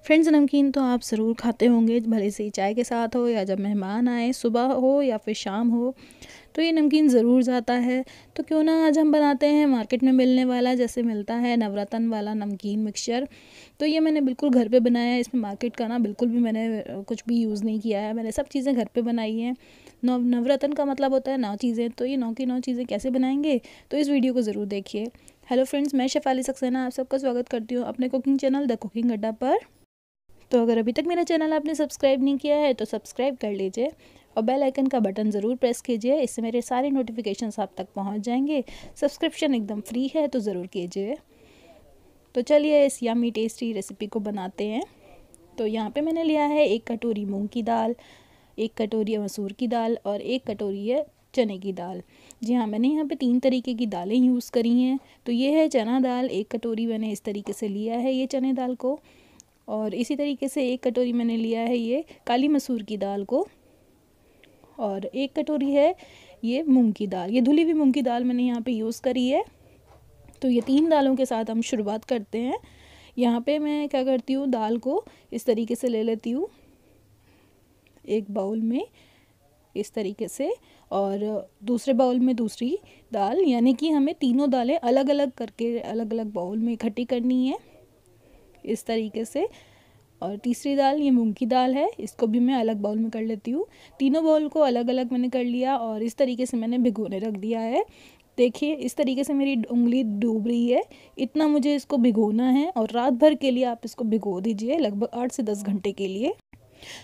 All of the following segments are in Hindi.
फ्रेंड्स, नमकीन तो आप ज़रूर खाते होंगे, भले से ही चाय के साथ हो या जब मेहमान आए, सुबह हो या फिर शाम हो, तो ये नमकीन ज़रूर जाता है। तो क्यों ना आज हम बनाते हैं मार्केट में मिलने वाला, जैसे मिलता है नवरत्न वाला नमकीन मिक्सचर। तो ये मैंने बिल्कुल घर पे बनाया है। इसमें मार्केट का ना बिल्कुल भी मैंने कुछ भी यूज़ नहीं किया है। मैंने सब चीज़ें घर पे बनाई हैं। नवरत्न का मतलब होता है 9 चीज़ें, तो ये 9 की 9 चीज़ें कैसे बनाएंगे, तो इस वीडियो को ज़रूर देखिए। हेलो फ्रेंड्स, मैं शेफाली सक्सेना आप सबका स्वागत करती हूँ अपने कुकिंग चैनल द कुकिंग अड्डा पर। तो अगर अभी तक मेरा चैनल आपने सब्सक्राइब नहीं किया है तो सब्सक्राइब कर लीजिए और बेल आइकन का बटन ज़रूर प्रेस कीजिए। इससे मेरे सारे नोटिफिकेशंस आप तक पहुंच जाएंगे। सब्सक्रिप्शन एकदम फ्री है, तो ज़रूर कीजिए। तो चलिए इस यम्मी टेस्टी रेसिपी को बनाते हैं। तो यहाँ पे मैंने लिया है 1 कटोरी मूंग की दाल, 1 कटोरी मसूर की दाल और 1 कटोरी है चने की दाल। जी हाँ, मैंने यहाँ पे 3 तरीके की दालें यूज़ करी हैं। तो ये है चना दाल, 1 कटोरी मैंने इस तरीके से लिया है ये चने दाल को। और इसी तरीके से 1 कटोरी मैंने लिया है ये काली मसूर की दाल को। और 1 कटोरी है ये मूंग की दाल, ये धुली हुई मूंग की दाल मैंने यहाँ पे यूज़ करी है। तो ये 3 दालों के साथ हम शुरुआत करते हैं। यहाँ पे मैं क्या करती हूँ, दाल को इस तरीके से ले लेती हूँ एक बाउल में इस तरीके से, और दूसरे बाउल में दूसरी दाल, यानी कि हमें तीनों दालें अलग अलग करके अलग अलग बाउल में इकट्ठी करनी है इस तरीके से। और तीसरी दाल ये मूंग की दाल है, इसको भी मैं अलग बाउल में कर लेती हूँ। तीनों बाउल को अलग अलग मैंने कर लिया और इस तरीके से मैंने भिगोने रख दिया है। देखिए इस तरीके से मेरी उंगली डूब रही है, इतना मुझे इसको भिगोना है। और रात भर के लिए आप इसको भिगो दीजिए, लगभग 8 से 10 घंटे के लिए।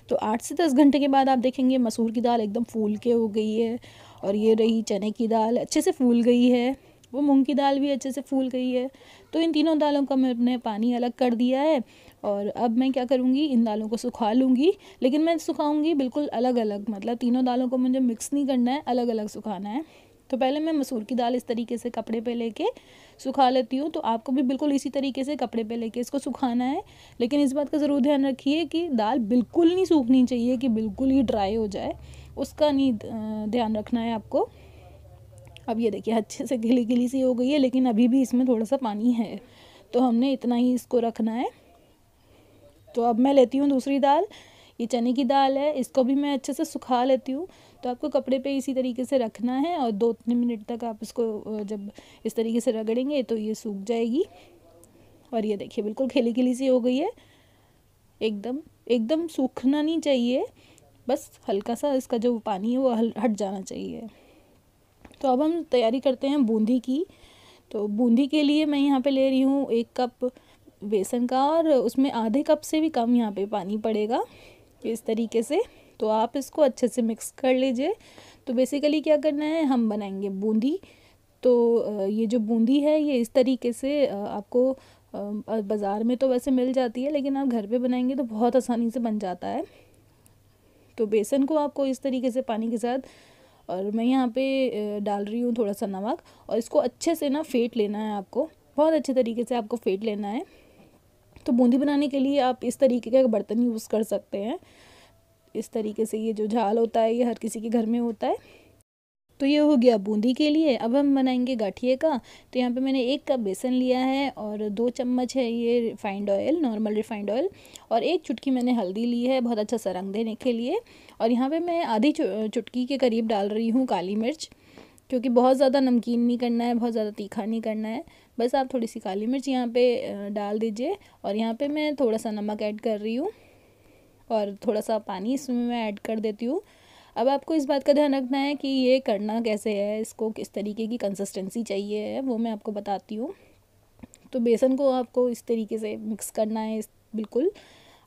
तो 8 से 10 घंटे के बाद आप देखेंगे मसूर की दाल एकदम फूल के हो गई है, और ये रही चने की दाल अच्छे से फूल गई है, वो मूंग की दाल भी अच्छे से फूल गई है। तो इन तीनों दालों का मैंने पानी अलग कर दिया है। और अब मैं क्या करूँगी, इन दालों को सुखा लूँगी, लेकिन मैं सुखाऊँगी बिल्कुल अलग अलग, मतलब तीनों दालों को मुझे मिक्स नहीं करना है, अलग अलग सुखाना है। तो पहले मैं मसूर की दाल इस तरीके से कपड़े पे लेके सुखा लेती हूँ। तो आपको भी बिल्कुल इसी तरीके से कपड़े पे लेके इसको सुखाना है। लेकिन इस बात का ज़रूर ध्यान रखिए कि दाल बिल्कुल नहीं सूखनी चाहिए कि बिल्कुल ही ड्राई हो जाए, उसका नहीं ध्यान रखना है आपको। अब ये देखिए अच्छे से गीली गीली सी हो गई है, लेकिन अभी भी इसमें थोड़ा सा पानी है, तो हमने इतना ही इसको रखना है। तो अब मैं लेती हूँ दूसरी दाल, ये चने की दाल है, इसको भी मैं अच्छे से सुखा लेती हूँ। तो आपको कपड़े पे इसी तरीके से रखना है और 2-3 मिनट तक आप इसको जब इस तरीके से रगड़ेंगे तो ये सूख जाएगी। और ये देखिए बिल्कुल खिली खिली सी हो गई है, एकदम एकदम सूखना नहीं चाहिए, बस हल्का सा इसका जो पानी है वो हट जाना चाहिए। तो अब हम तैयारी करते हैं बूंदी की। तो बूंदी के लिए मैं यहाँ पे ले रही हूँ 1 कप बेसन का, और उसमें आधे कप से भी कम यहाँ पे पानी पड़ेगा इस तरीके से। तो आप इसको अच्छे से मिक्स कर लीजिए। तो बेसिकली क्या करना है, हम बनाएंगे बूंदी। तो ये जो बूंदी है ये इस तरीके से आपको बाज़ार में तो वैसे मिल जाती है, लेकिन आप घर पे बनाएंगे तो बहुत आसानी से बन जाता है। तो बेसन को आपको इस तरीके से पानी के साथ, और मैं यहाँ पे डाल रही हूँ थोड़ा सा नमक, और इसको अच्छे से ना फेंट लेना है आपको, बहुत अच्छे तरीके से आपको फेंट लेना है। तो बूंदी बनाने के लिए आप इस तरीके का बर्तन यूज़ कर सकते हैं। इस तरीके से ये जो झाल होता है ये हर किसी के घर में होता है। तो ये हो गया बूंदी के लिए। अब हम बनाएंगे गाठिए का। तो यहाँ पे मैंने 1 कप बेसन लिया है और 2 चम्मच है ये refined oil, normal refined oil, और 1 चुटकी मैंने हल्दी ली है बहुत अच्छा सा रंग देने के लिए। और यहाँ पे मैं आधी चुटकी के करीब डाल रही हूँ काली मिर्च, क्योंकि बहुत ज़्यादा नमकीन नहीं करना है, बहुत ज़्यादा तीखा नहीं करना है, बस आप थोड़ी सी काली मिर्च यहाँ पे डाल दीजिए। और यहाँ पे मैं थोड़ा सा नमक ऐड कर रही हूँ और थोड़ा सा पानी इसमें मैं ऐड कर देती हूँ। अब आपको इस बात का ध्यान रखना है कि ये करना कैसे है, इसको किस तरीके की कंसिस्टेंसी चाहिए है, वो मैं आपको बताती हूँ। तो बेसन को आपको इस तरीके से मिक्स करना है, बिल्कुल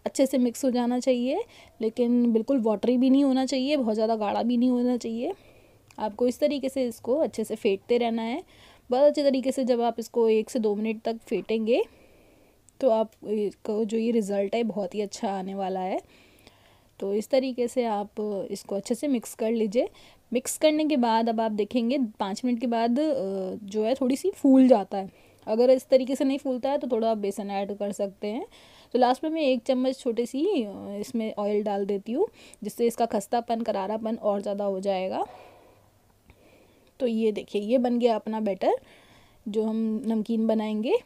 अच्छे से मिक्स हो जाना चाहिए, लेकिन बिल्कुल वाटरी भी नहीं होना चाहिए, बहुत ज़्यादा गाढ़ा भी नहीं होना चाहिए। आपको इस तरीके से इसको अच्छे से फेंटते रहना है। बहुत अच्छे तरीके से जब आप इसको 1 से 2 मिनट तक फेंटेंगे तो आपको जो ये रिज़ल्ट है बहुत ही अच्छा आने वाला है। तो इस तरीके से आप इसको अच्छे से मिक्स कर लीजिए। मिक्स करने के बाद अब आप देखेंगे 5 मिनट के बाद जो है थोड़ी सी फूल जाता है। अगर इस तरीके से नहीं फूलता है तो थोड़ा आप बेसन ऐड कर सकते हैं। तो लास्ट में मैं 1 चम्मच छोटी सी इसमें ऑयल डाल देती हूँ, जिससे इसका खस्तापन, करारापन और ज़्यादा हो जाएगा। तो ये देखिए ये बन गया अपना बैटर जो हम नमकीन बनाएंगे।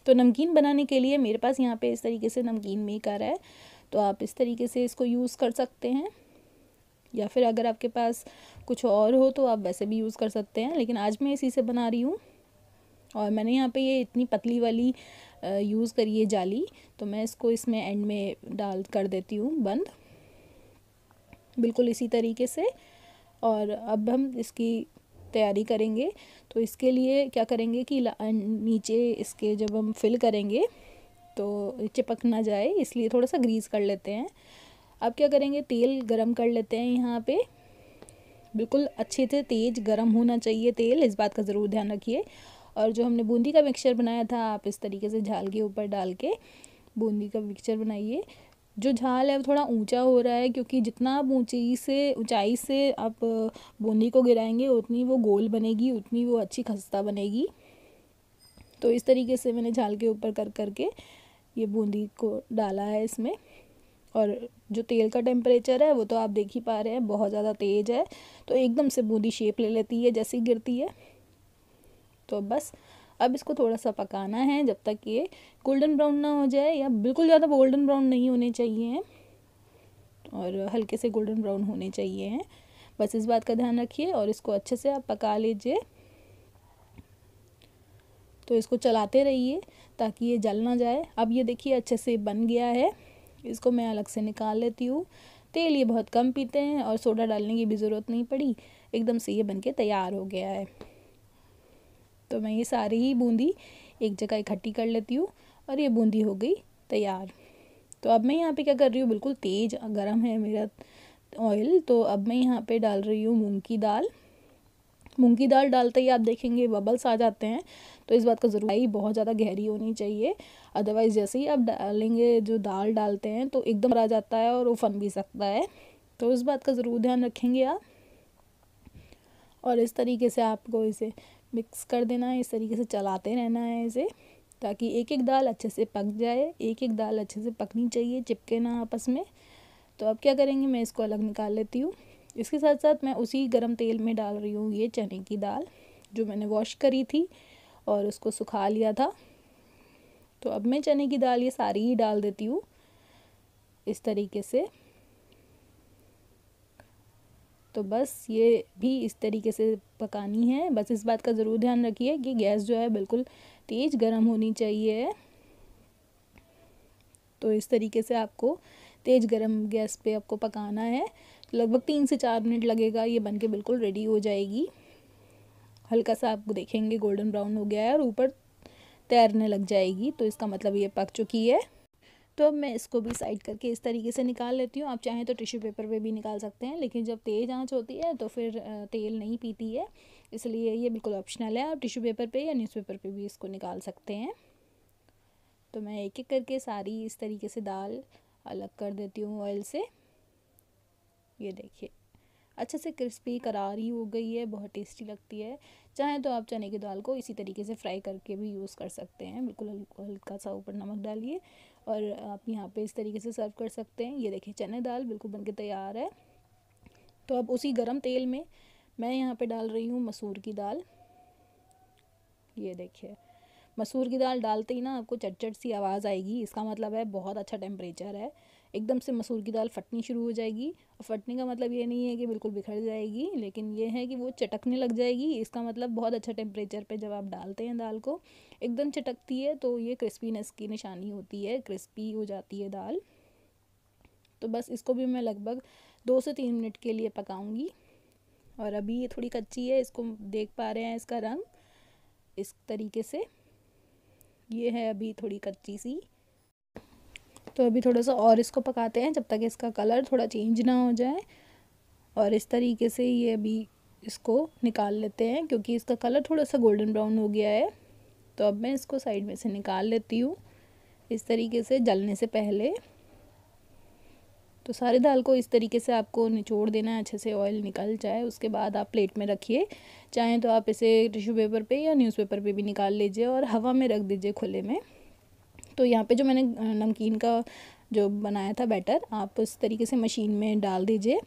तो नमकीन बनाने के लिए मेरे पास यहाँ पे इस तरीके से नमकीन मेकर है, तो आप इस तरीके से इसको यूज़ कर सकते हैं, या फिर अगर आपके पास कुछ और हो तो आप वैसे भी यूज़ कर सकते हैं, लेकिन आज मैं इसी से बना रही हूँ। और मैंने यहाँ पे ये इतनी पतली वाली यूज़ करी है जाली, तो मैं इसको इसमें एंड में डाल कर देती हूँ बंद, बिल्कुल इसी तरीके से। और अब हम इसकी तैयारी करेंगे। तो इसके लिए क्या करेंगे कि नीचे इसके जब हम फिल करेंगे तो चिपक ना जाए, इसलिए थोड़ा सा ग्रीस कर लेते हैं। अब क्या करेंगे, तेल गरम कर लेते हैं। यहाँ पे बिल्कुल अच्छे से तेज़ गरम होना चाहिए तेल, इस बात का ज़रूर ध्यान रखिए। और जो हमने बूंदी का मिक्सचर बनाया था, आप इस तरीके से झाल के ऊपर डाल के बूंदी का मिक्सचर बनाइए। जो झाल है वो थोड़ा ऊंचा हो रहा है, क्योंकि जितना आप ऊंचाई से आप बूंदी को गिराएंगे उतनी वो गोल बनेगी, उतनी वो अच्छी खस्ता बनेगी। तो इस तरीके से मैंने झाल के ऊपर कर करके ये बूंदी को डाला है इसमें। और जो तेल का टेम्परेचर है वो तो आप देख ही पा रहे हैं, बहुत ज़्यादा तेज़ है, तो एकदम से बूंदी शेप ले लेती है जैसी गिरती है। तो बस अब इसको थोड़ा सा पकाना है जब तक ये गोल्डन ब्राउन ना हो जाए, या बिल्कुल ज़्यादा गोल्डन ब्राउन नहीं होने चाहिए हैं, और हल्के से गोल्डन ब्राउन होने चाहिए हैं। बस इस बात का ध्यान रखिए और इसको अच्छे से आप पका लीजिए। तो इसको चलाते रहिए ताकि ये जल ना जाए। अब ये देखिए अच्छे से बन गया है, इसको मैं अलग से निकाल लेती हूँ। तेल ये बहुत कम पीते हैं और सोडा डालने की भी ज़रूरत नहीं पड़ी, एकदम से ये बनके तैयार हो गया है। तो मैं ये सारी ही बूंदी एक जगह इकट्ठी कर लेती हूँ और ये बूंदी हो गई तैयार। तो अब मैं यहाँ पे क्या कर रही हूँ, बिल्कुल तेज़ गरम है मेरा ऑयल, तो अब मैं यहाँ पे डाल रही हूँ मूंग की दाल। मूंग की दाल डालते ही आप देखेंगे बबल्स आ जाते हैं, तो इस बात का ज़रूर ही बहुत ज़्यादा गहरी होनी चाहिए, अदरवाइज़ जैसे ही आप डालेंगे जो दाल डालते हैं तो एकदम आ जाता है और वो फन भी सकता है। तो इस बात का ज़रूर ध्यान रखेंगे आप। और इस तरीके से आपको इसे मिक्स कर देना है, इस तरीके से चलाते रहना है इसे, ताकि एक एक दाल अच्छे से पक जाए। एक एक दाल अच्छे से पकनी चाहिए, चिपके ना आपस में। तो अब क्या करेंगे, मैं इसको अलग निकाल लेती हूँ। इसके साथ साथ मैं उसी गरम तेल में डाल रही हूँ ये चने की दाल, जो मैंने वॉश करी थी और उसको सुखा लिया था। तो अब मैं चने की दाल ये सारी ही डाल देती हूँ इस तरीके से। तो बस ये भी इस तरीके से पकानी है। बस इस बात का ज़रूर ध्यान रखिए कि गैस जो है बिल्कुल तेज़ गर्म होनी चाहिए। तो इस तरीके से आपको तेज़ गरम गैस पे आपको पकाना है। लगभग 3 से 4 मिनट लगेगा, ये बनके बिल्कुल रेडी हो जाएगी। हल्का सा आप देखेंगे गोल्डन ब्राउन हो गया है और ऊपर तैरने लग जाएगी, तो इसका मतलब ये पक चुकी है। तो अब मैं इसको भी साइड करके इस तरीके से निकाल लेती हूँ। आप चाहें तो टिश्यू पेपर पे भी निकाल सकते हैं, लेकिन जब तेज़ आंच होती है तो फिर तेल नहीं पीती है, इसलिए ये बिल्कुल ऑप्शनल है। आप टिश्यू पेपर पे या न्यूज़पेपर पे भी इसको निकाल सकते हैं। तो मैं एक एक करके सारी इस तरीके से दाल अलग कर देती हूँ ऑयल से। ये देखिए अच्छे से क्रिस्पी करारी हो गई है, बहुत टेस्टी लगती है। चाहे तो आप चने की दाल को इसी तरीके से फ्राई करके भी यूज़ कर सकते हैं, बिल्कुल हल्का सा ऊपर नमक डालिए और आप यहाँ पे इस तरीके से सर्व कर सकते हैं। ये देखिए चने दाल बिल्कुल बनके तैयार है। तो अब उसी गरम तेल में मैं यहाँ पे डाल रही हूँ मसूर की दाल। ये देखिए मसूर की दाल डालते ही ना आपको चट चट सी आवाज़ आएगी, इसका मतलब है बहुत अच्छा टेम्परेचर है। एकदम से मसूर की दाल फटनी शुरू हो जाएगी, और फटने का मतलब ये नहीं है कि बिल्कुल बिखर जाएगी, लेकिन ये है कि वो चटकने लग जाएगी। इसका मतलब बहुत अच्छा टेम्परेचर पे जब आप डालते हैं दाल को एकदम चटकती है, तो ये क्रिस्पीनेस की निशानी होती है, क्रिस्पी हो जाती है दाल। तो बस इसको भी मैं लगभग 2 से 3 मिनट के लिए पकाऊंगी। और अभी ये थोड़ी कच्ची है, इसको देख पा रहे हैं इसका रंग इस तरीके से, ये है अभी थोड़ी कच्ची सी। तो अभी थोड़ा सा और इसको पकाते हैं जब तक इसका कलर थोड़ा चेंज ना हो जाए। और इस तरीके से ये अभी इसको निकाल लेते हैं, क्योंकि इसका कलर थोड़ा सा गोल्डन ब्राउन हो गया है। तो अब मैं इसको साइड में से निकाल लेती हूँ इस तरीके से जलने से पहले। तो सारी दाल को इस तरीके से आपको निचोड़ देना है, अच्छे से ऑयल निकल जाए, उसके बाद आप प्लेट में रखिए। चाहें तो आप इसे टिश्यू पेपर पे या न्यूज़पेपर पे भी निकाल लीजिए और हवा में रख दीजिए खुले में। तो यहाँ पे जो मैंने नमकीन का जो बनाया था बैटर, आप इस तरीके से मशीन में डाल दीजिए,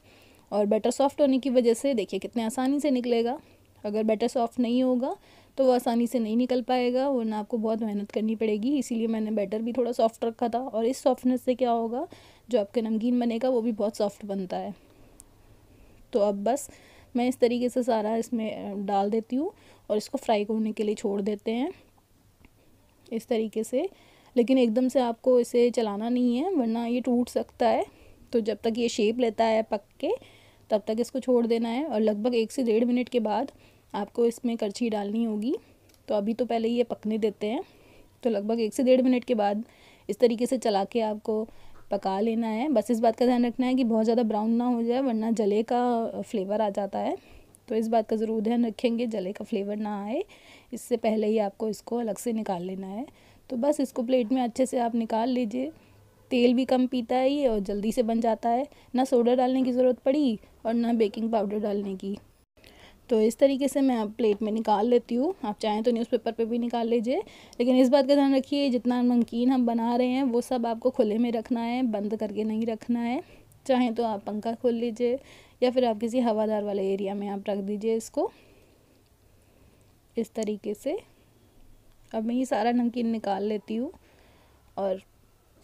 और बैटर सॉफ्ट होने की वजह से देखिए कितने आसानी से निकलेगा। अगर बैटर सॉफ्ट नहीं होगा तो वो आसानी से नहीं निकल पाएगा, वरना आपको बहुत मेहनत करनी पड़ेगी। इसीलिए मैंने बैटर भी थोड़ा सॉफ्ट रखा था, और इस सॉफ्टनेस से क्या होगा, जो आपका नमकीन बनेगा वो भी बहुत सॉफ्ट बनता है। तो अब बस मैं इस तरीके से सारा इसमें डाल देती हूँ और इसको फ्राई होने के लिए छोड़ देते हैं इस तरीके से। लेकिन एकदम से आपको इसे चलाना नहीं है, वरना ये टूट सकता है। तो जब तक ये शेप लेता है पक के, तब तक इसको छोड़ देना है। और लगभग 1 से 1.5 मिनट के बाद आपको इसमें करछी डालनी होगी। तो अभी तो पहले ये पकने देते हैं। तो लगभग 1 से 1.5 मिनट के बाद इस तरीके से चला के आपको पका लेना है। बस इस बात का ध्यान रखना है कि बहुत ज़्यादा ब्राउन ना हो जाए, वरना जले का फ्लेवर आ जाता है। तो इस बात का ज़रूर ध्यान रखेंगे, जले का फ्लेवर ना आए, इससे पहले ही आपको इसको अलग से निकाल लेना है। तो बस इसको प्लेट में अच्छे से आप निकाल लीजिए। तेल भी कम पीता है ये और जल्दी से बन जाता है। ना सोडा डालने की ज़रूरत पड़ी और ना बेकिंग पाउडर डालने की। तो इस तरीके से मैं अब प्लेट में निकाल लेती हूँ। आप चाहें तो न्यूज़पेपर पे भी निकाल लीजिए, लेकिन इस बात का ध्यान रखिए जितना नमकीन हम बना रहे हैं वो सब आपको खुले में रखना है, बंद करके नहीं रखना है। चाहें तो आप पंखा खोल लीजिए या फिर आप किसी हवादार वाले एरिया में आप रख दीजिए इसको इस तरीके से। अब मैं ये सारा नमकीन निकाल लेती हूँ और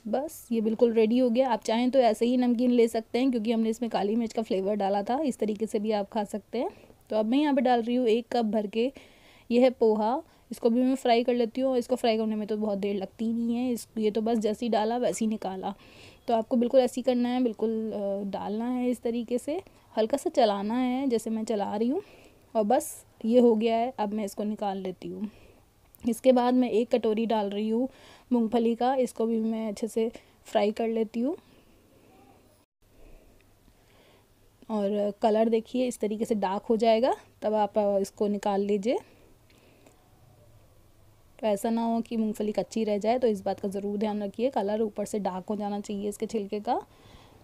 बस ये बिल्कुल रेडी हो गया। आप चाहें तो ऐसे ही नमकीन ले सकते हैं, क्योंकि हमने इसमें काली मिर्च का फ्लेवर डाला था। इस तरीके से भी आप खा सकते हैं। तो अब मैं यहाँ पे डाल रही हूँ 1 कप भर के, ये है पोहा। इसको भी मैं फ्राई कर लेती हूँ, और इसको फ्राई करने में तो बहुत देर लगती नहीं है। ये तो बस जैसे ही डाला वैसे ही निकाला। तो आपको बिल्कुल ऐसे ही करना है, बिल्कुल डालना है इस तरीके से, हल्का सा चलाना है जैसे मैं चला रही हूँ, और बस ये हो गया है। अब मैं इसको निकाल लेती हूँ। इसके बाद मैं 1 कटोरी डाल रही हूँ मूंगफली का। इसको भी मैं अच्छे से फ्राई कर लेती हूँ। और कलर देखिए इस तरीके से डार्क हो जाएगा, तब आप इसको निकाल लीजिए। तो ऐसा ना हो कि मूंगफली कच्ची रह जाए, तो इस बात का ज़रूर ध्यान रखिए। कलर ऊपर से डार्क हो जाना चाहिए इसके छिलके का,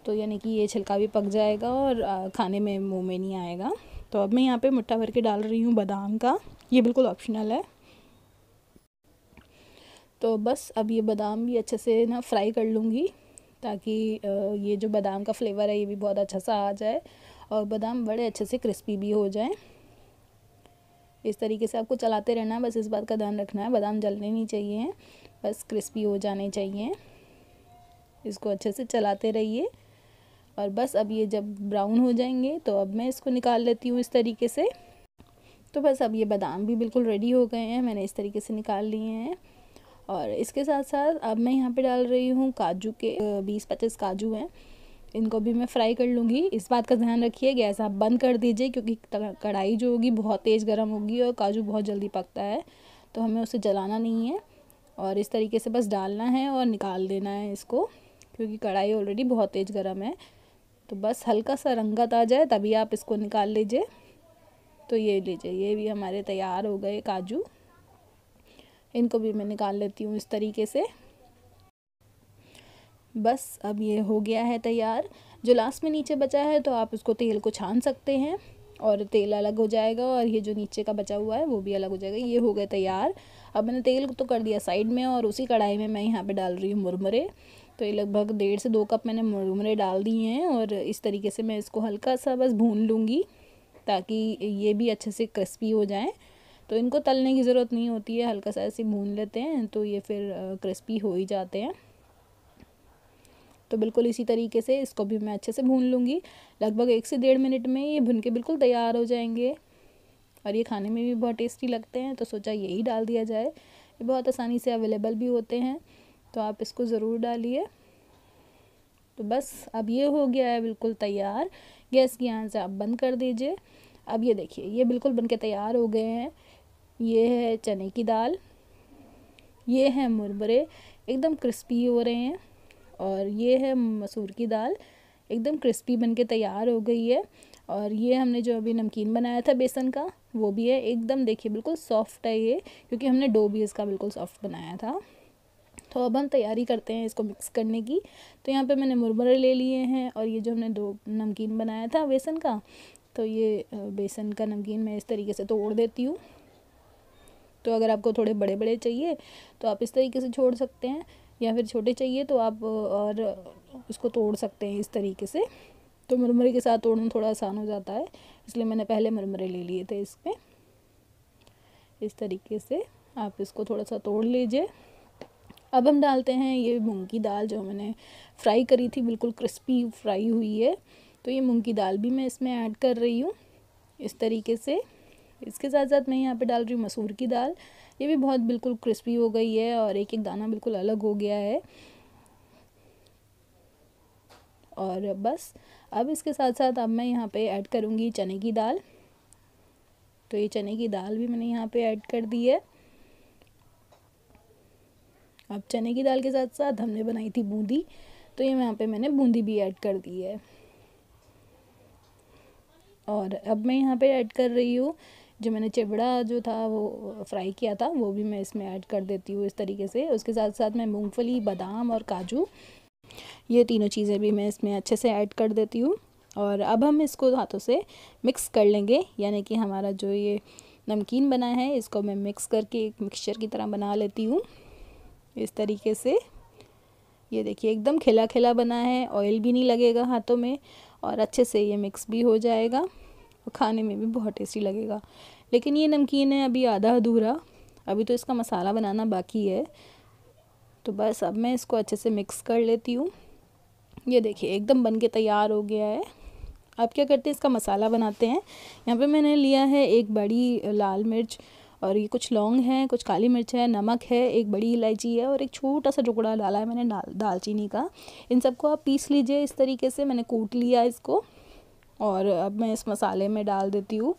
तो यानी कि ये छिलका भी पक जाएगा और खाने में मुँह में नहीं आएगा। तो अब मैं यहाँ पे मुट्ठा भर के डाल रही हूँ बादाम का। ये बिल्कुल ऑप्शनल है। तो बस अब ये बादाम भी अच्छे से ना फ्राई कर लूँगी, ताकि ये जो बादाम का फ्लेवर है ये भी बहुत अच्छा सा आ जाए और बादाम बड़े अच्छे से क्रिस्पी भी हो जाए। इस तरीके से आपको चलाते रहना है, बस इस बात का ध्यान रखना है बादाम जलने नहीं चाहिए, बस क्रिस्पी हो जाने चाहिए। इसको अच्छे से चलाते रहिए। और बस अब ये जब ब्राउन हो जाएंगे तो अब मैं इसको निकाल लेती हूँ इस तरीके से। तो बस अब ये बादाम भी बिल्कुल रेडी हो गए हैं, मैंने इस तरीके से निकाल लिए हैं। और इसके साथ साथ अब मैं यहाँ पे डाल रही हूँ काजू के 20-25 काजू हैं, इनको भी मैं फ्राई कर लूँगी। इस बात का ध्यान रखिए गैस आप बंद कर दीजिए, क्योंकि कढ़ाई जो होगी बहुत तेज़ गर्म होगी और काजू बहुत जल्दी पकता है, तो हमें उसे जलाना नहीं है। और इस तरीके से बस डालना है और निकाल देना है इसको, क्योंकि कढ़ाई ऑलरेडी बहुत तेज़ गर्म है। तो बस हल्का सा रंगत आ जाए तभी आप इसको निकाल लीजिए। तो ये लीजिए, ये भी हमारे तैयार हो गए काजू। इनको भी मैं निकाल लेती हूँ इस तरीके से। बस अब ये हो गया है तैयार। जो लास्ट में नीचे बचा है तो आप उसको तेल को छान सकते हैं और तेल अलग हो जाएगा, और ये जो नीचे का बचा हुआ है वो भी अलग हो जाएगा। ये हो गए तैयार। अब मैंने तेल तो कर दिया साइड में, और उसी कढ़ाई में मैं यहाँ पे डाल रही हूँ मुरमुरे। तो ये लगभग 1.5 से 2 कप मैंने मुरमुरे डाल दिए हैं, और इस तरीके से मैं इसको हल्का सा बस भून लूँगी, ताकि ये भी अच्छे से क्रिस्पी हो जाएँ। तो इनको तलने की ज़रूरत नहीं होती है, हल्का सा ऐसे भून लेते हैं तो ये फिर क्रिस्पी हो ही जाते हैं। तो बिल्कुल इसी तरीके से इसको भी मैं अच्छे से भून लूँगी। लगभग 1 से 1.5 मिनट में ये भुन के बिल्कुल तैयार हो जाएंगे, और ये खाने में भी बहुत टेस्टी लगते हैं। तो सोचा यही डाल दिया जाए, ये बहुत आसानी से अवेलेबल भी होते हैं, तो आप इसको ज़रूर डालिए। तो बस अब ये हो गया है बिल्कुल तैयार। गैस की आंच आप बंद कर दीजिए। अब ये देखिए ये बिल्कुल बनके तैयार हो गए हैं। ये है चने की दाल, ये है मुरमुरे एकदम क्रिस्पी हो रहे हैं, और ये है मसूर की दाल एकदम क्रिस्पी बनके तैयार हो गई है। और ये हमने जो अभी नमकीन बनाया था बेसन का वो भी है एकदम, देखिए बिल्कुल सॉफ्ट है ये, क्योंकि हमने डो भी इसका बिल्कुल सॉफ्ट बनाया था। तो अब हम तैयारी करते हैं इसको मिक्स करने की। तो यहाँ पे मैंने मुरमुरे ले लिए हैं, और ये जो हमने दो नमकीन बनाया था बेसन का, तो ये बेसन का नमकीन मैं इस तरीके से तोड़ देती हूँ। तो अगर आपको थोड़े बड़े बड़े चाहिए तो आप इस तरीके से छोड़ सकते हैं, या फिर छोटे चाहिए तो आप और उसको तोड़ सकते हैं इस तरीके से। तो मुरमुरे के साथ तोड़ना थोड़ा आसान हो जाता है, इसलिए मैंने पहले मुरमुरे ले लिए थे इसमें। इस तरीके से आप इसको थोड़ा सा तोड़ लीजिए। अब हम डालते हैं ये मूंग की दाल जो मैंने फ्राई करी थी, बिल्कुल क्रिस्पी फ्राई हुई है। तो ये मूंग की दाल भी मैं इसमें ऐड कर रही हूँ इस तरीके से। इसके साथ साथ मैं यहाँ पे डाल रही हूँ मसूर की दाल। ये भी बहुत बिल्कुल क्रिस्पी हो गई है और एक एक दाना बिल्कुल अलग हो गया है। और बस अब इसके साथ साथ अब मैं यहाँ पे ऐड करूँगी चने की दाल। तो ये चने की दाल भी मैंने यहाँ पे ऐड कर दी है। अब चने की दाल के साथ साथ हमने बनाई थी बूंदी, तो ये यहाँ पे मैंने बूंदी भी ऐड कर दी है। और अब मैं यहाँ पे ऐड कर रही हूँ जो मैंने चिवड़ा जो था वो फ्राई किया था, वो भी मैं इसमें ऐड कर देती हूँ इस तरीके से। उसके साथ साथ मैं मूंगफली, बादाम और काजू, ये तीनों चीज़ें भी मैं इसमें अच्छे से ऐड कर देती हूँ। और अब हम इसको हाथों से मिक्स कर लेंगे, यानी कि हमारा जो ये नमकीन बना है इसको मैं मिक्स करके एक मिक्सचर की तरह बना लेती हूँ इस तरीके से। ये देखिए एकदम खिला खिला बना है, ऑयल भी नहीं लगेगा हाथों में और अच्छे से ये मिक्स भी हो जाएगा और खाने में भी बहुत टेस्टी लगेगा। लेकिन ये नमकीन है अभी आधा अधूरा, अभी तो इसका मसाला बनाना बाकी है। तो बस अब मैं इसको अच्छे से मिक्स कर लेती हूँ। ये देखिए एकदम बन के तैयार हो गया है। अब क्या करते हैं, इसका मसाला बनाते हैं। यहाँ पे मैंने लिया है एक बड़ी लाल मिर्च और ये कुछ लौंग है, कुछ काली मिर्च है, नमक है, एक बड़ी इलायची है और एक छोटा सा टुकड़ा डाला है मैंने दालचीनी का। इन सबको आप पीस लीजिए इस तरीके से। मैंने कूट लिया इसको और अब मैं इस मसाले में डाल देती हूँ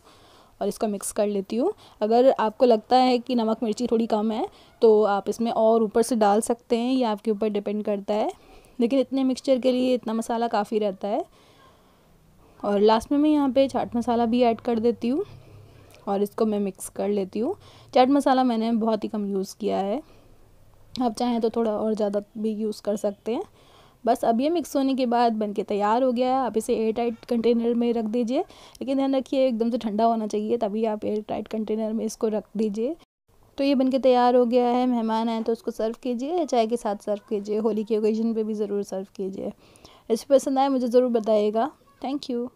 और इसको मिक्स कर लेती हूँ। अगर आपको लगता है कि नमक मिर्ची थोड़ी कम है तो आप इसमें और ऊपर से डाल सकते हैं, ये आपके ऊपर डिपेंड करता है। लेकिन इतने मिक्सचर के लिए इतना मसाला काफ़ी रहता है। और लास्ट में मैं यहाँ पे चाट मसाला भी ऐड कर देती हूँ और इसको मैं मिक्स कर लेती हूँ। चाट मसाला मैंने बहुत ही कम यूज़ किया है, आप चाहें तो थोड़ा और ज़्यादा भी यूज़ कर सकते हैं। बस अब ये मिक्स होने के बाद बनके तैयार हो गया है। आप इसे एयर टाइट कंटेनर में रख दीजिए, लेकिन ध्यान रखिए एकदम से ठंडा होना चाहिए, तभी आप एयर टाइट कंटेनर में इसको रख दीजिए। तो ये बनके तैयार हो गया है। मेहमान आए तो उसको सर्व कीजिए, चाय के साथ सर्व कीजिए, होली के ओकेजन पे भी ज़रूर सर्व कीजिए। रेसिपी पसंद आए मुझे ज़रूर बताइएगा। Thank you.